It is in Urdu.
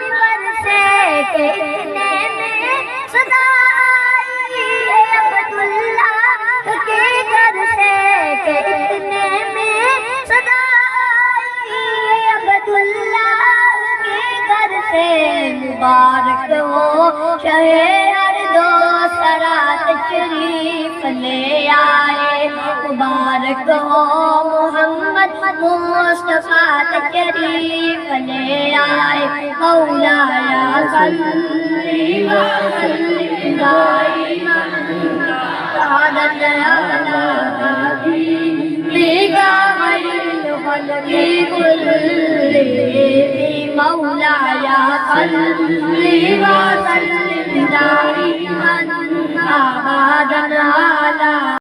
برسے کہ اتنے میں صدا آئی عبداللہ کے گھر سے کہ اتنے میں صدا آئی عبداللہ کے گھر سے مبارک ہو شہ ارض و سرا تشریف لے آئے مبارک ہو محمد مصطفیٰ تشریف لے آئے مولایا صلی وسلم دائما علی حبیبک خیر الخلق كلهم مولایا صلی وسلم دائما ابدا علی